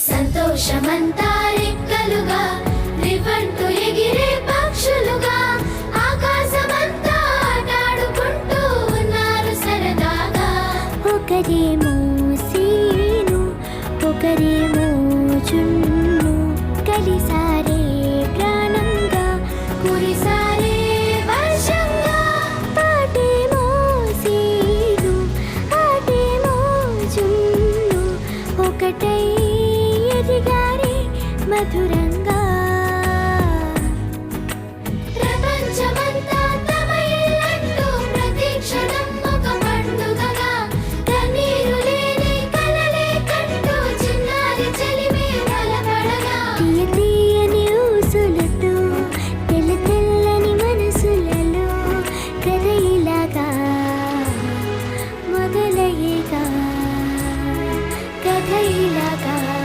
సంతోషమంతా రెక్కలుగా రివ్వంటూ ఎగిరే పక్షులుగా ఆకాశమంతా ఆటాడుకుంటూ ఉన్నారు సరదాగా. ఒకరేమో సీను ఒకరేమో చున్ను కలిసారే ప్రాణంగా కురిసారే వర్షంగా. పాటేమో సీను ఆటేమో చున్ను ఒకటై ఎదిగారే మధురంగా.